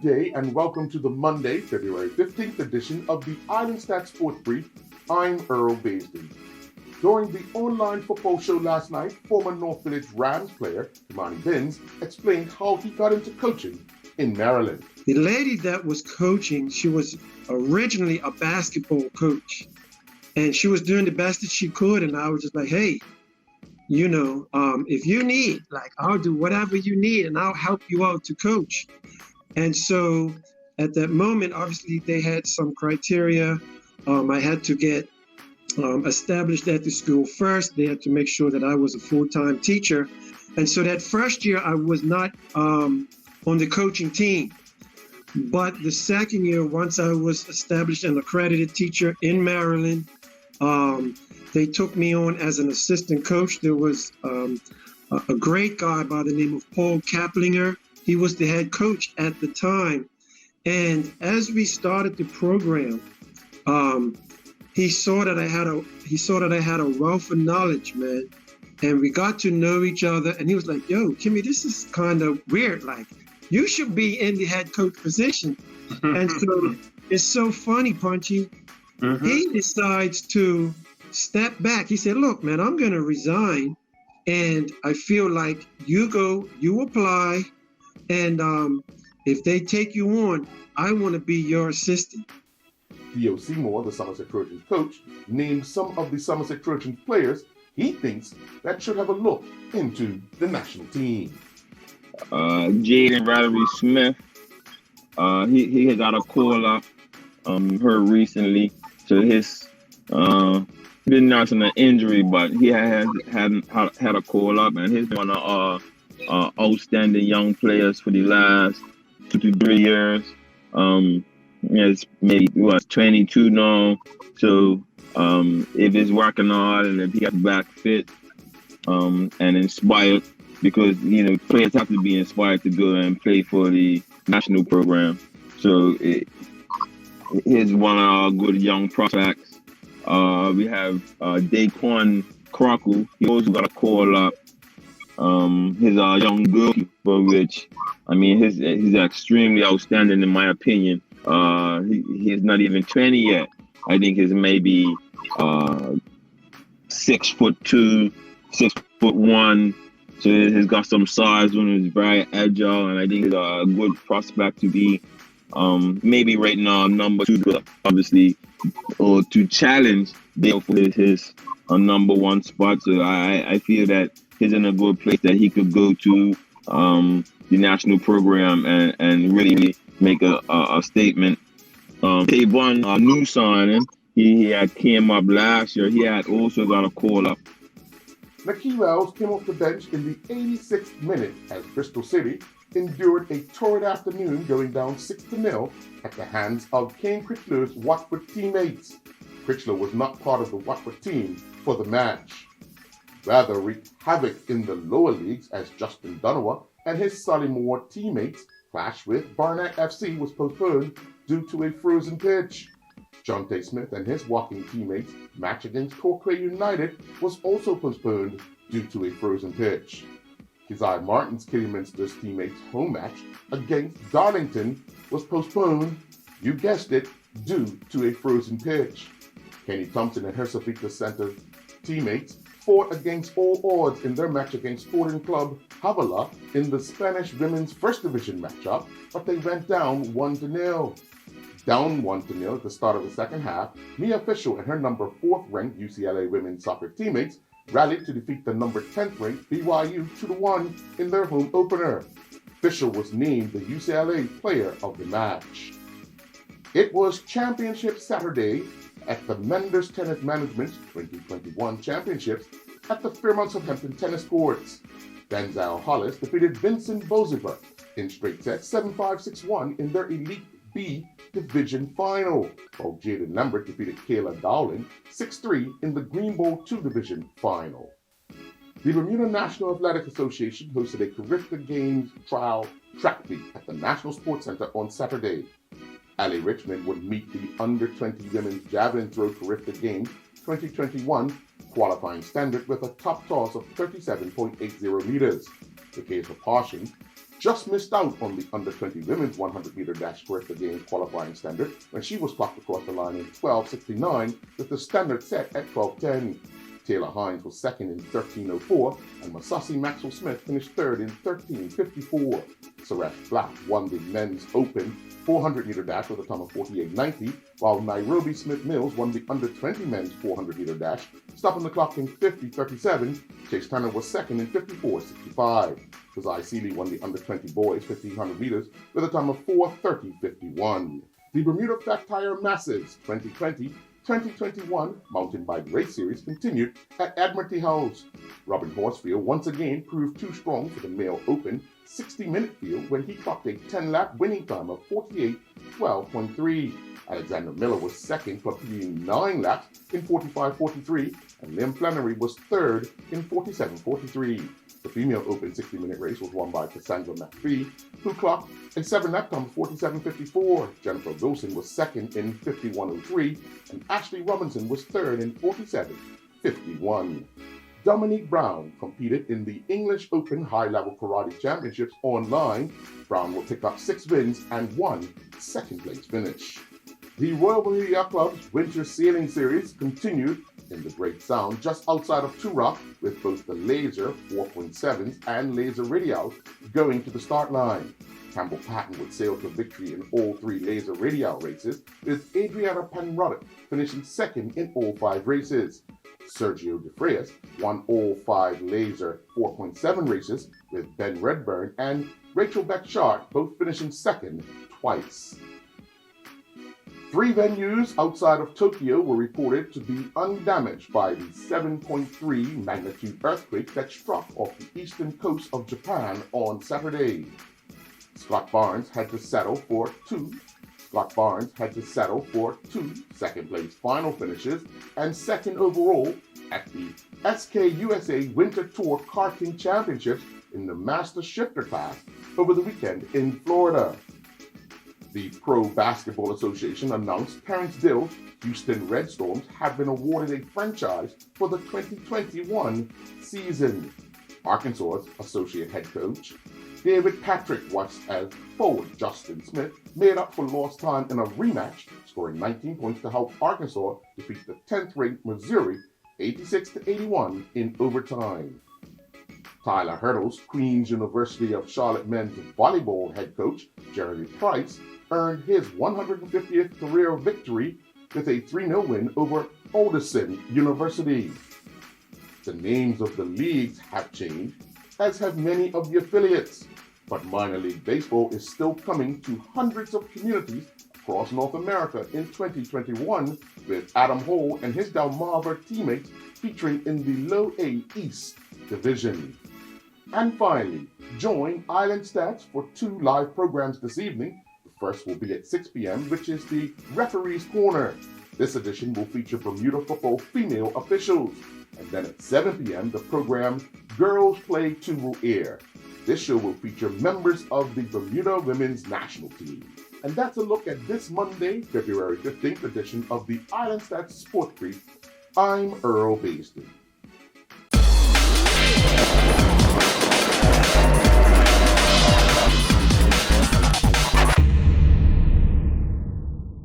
day and welcome to the Monday, February 15th edition of the Islandstats Sports Brief. I'm Earl Baisden. During the online football show last night, former North Village Rams player Imani Binns explained how he got into coaching in Maryland. The lady that was coaching, she was originally a basketball coach, and she was doing the best that she could, and I was just like, hey, if you need, I'll do whatever you need and I'll help you out to coach. And so at that moment, obviously they had some criteria. I had to get established at the school first. They had to make sure that I was a full-time teacher. And so that first year I was not on the coaching team. But the second year, once I was established an accredited teacher in Maryland, they took me on as an assistant coach. There was a great guy by the name of Paul Kaplinger. He was the head coach at the time. And as we started the program, he saw that I had a wealth of knowledge, man. And we got to know each other. And he was like, yo, Kimmy, this is kind of weird. Like, you should be in the head coach position. And so it's so funny, Punchy. Mm-hmm. He decides to step back. He said, look, man, I'm going to resign. And I feel like you go, you apply. And if they take you on, I want to be your assistant. Theo Seymour, the Somerset Trojans coach, named some of the Somerset Trojans players he thinks that should have a look into the national team. Jaden Smith, he had got a call up, heard recently. So his didn't announce an injury, but he had a call up, and he's one of outstanding young players for the last 2 to 3 years. It's maybe 22 now. So if he's working hard and if he gets back fit and inspired, because players have to be inspired to go and play for the national program. So he's one of our good young prospects. We have Daquan Croco. He also got a call up. He's our young goalkeeper, which he's extremely outstanding in my opinion. He's not even 20 yet. I think he's maybe 6'2", 6'1". So he's got some size when he's very agile, and I think he's a good prospect to be maybe right now number 2, obviously, or to challenge Dale for his number 1 spot. So I feel that he's in a good place that he could go to the national program and really make a statement. Tavon, new signing, he had came up last year. He had also got a call up. Nakhi Wells came off the bench in the 86th minute as Bristol City endured a torrid afternoon going down 6-0 at the hands of Kane Critchler's Watford teammates. Critchler was not part of the Watford team for the match. Rather wreaked havoc in the lower leagues as Justin Dunower and his Sullymore teammates clash with Barnet FC was postponed due to a frozen pitch. Jonte Smith and his Woking teammates' match against Torquay United was also postponed due to a frozen pitch. Keziah Martin's Kidderminster's teammates' home match against Darlington was postponed, you guessed it, due to a frozen pitch. Kenny Thompson and Herzogenaurach Center teammates fought against all odds in their match against Sporting Club Havala in the Spanish Women's First Division matchup, but they went down 1-0. Down 1-0 at the start of the second half, Mia Fisher and her number 4th ranked UCLA women's soccer teammates rallied to defeat the number 10th ranked BYU 2-1 in their home opener. Fisher was named the UCLA Player of the Match. It was Championship Saturday at the Menders Tennis Management 2021 Championships at the Fairmont Southampton Tennis Courts. Denzel Hollis defeated Vincent Boziver in straight sets 7-5, 6-1 in their Elite B Division Final, while Jaden Lambert defeated Kayla Dowling 6-3 in the Green Bowl 2 Division Final. The Bermuda National Athletic Association hosted a Carifta Games trial track meet at the National Sports Center on Saturday. Allie Richmond would meet the Under-20 Women's Javelin Throw Carifta Games 2021 qualifying standard with a top toss of 37.80 meters. The case of Parshing just missed out on the under-20 women's 100-meter dash square the game qualifying standard when she was clocked across the line in 12:69 with the standard set at 12:10. Taylor Hines was second in 13:04, and Masasi Maxwell Smith finished third in 13:54. Suresh Black won the men's open 400-meter dash with a time of 48:90, while Nairobi Smith Mills won the under-20 men's 400-meter dash, stopping the clock in 50:37. Chase Turner was second in 54:65. Kazai Seeley won the under-20 boys 1,500 meters with a time of 4:30:51. The Bermuda Fat Tire Masters 2020-2021 Mountain Bike Race Series continued at Admiralty House. Robin Horsfield once again proved too strong for the male open 60-minute field when he clocked a 10-lap winning time of 48:12.3. Alexander Miller was second, completing 9 laps in 45:43, and Liam Flannery was third in 47:43. The female open 60-minute race was won by Cassandra McPhee, who clocked a 7-lap time of 47:54. Jennifer Wilson was second in 51:03, and Ashley Robinson was third in 47:51. Dominique Brown competed in the English Open High-Level Karate Championships online. Brown will pick up 6 wins and 1 second-place finish. The Royal Bermuda Club's Winter Sailing Series continued in the Great Sound just outside of Turok, with both the Laser 4.7s and Laser Radials going to the start line. Campbell Patton would sail to victory in all 3 Laser Radial races, with Adriana Panroddick finishing second in all 5 races. Sergio De Freitas won all 5 Laser 4.7 races, with Ben Redburn and Rachel Beck-Sharp both finishing second twice. 3 venues outside of Tokyo were reported to be undamaged by the 7.3 magnitude earthquake that struck off the eastern coast of Japan on Saturday. Scott Barnes had to settle for two second-place final finishes and second overall at the SKUSA Winter Tour Karting Championships in the Master Shifter class over the weekend in Florida. The Pro Basketball Association announced Terrence Dill's Houston Red Storms have been awarded a franchise for the 2021 season. Arkansas's associate head coach David Patrick watched as forward Justin Smith made up for lost time in a rematch, scoring 19 points to help Arkansas defeat the 10th-ranked Missouri 86-81 in overtime. Tyler Hurdle's Queen's University of Charlotte men's volleyball head coach Jeremy Price earned his 150th career victory with a 3-0 win over Alderson University. The names of the leagues have changed, as have many of the affiliates, but minor league baseball is still coming to hundreds of communities across North America in 2021, with Adam Hall and his Delmarva teammates featuring in the Low A East Division. And finally, join Islandstats for 2 live programs this evening. The first will be at 6 p.m., which is the Referee's Corner. This edition will feature Bermuda football female officials. And then at 7 p.m., the program Girls Play 2 will air. This show will feature members of the Bermuda women's national team. And that's a look at this Monday, February 15th edition of the Islandstats Sport Brief. I'm Earl Basden.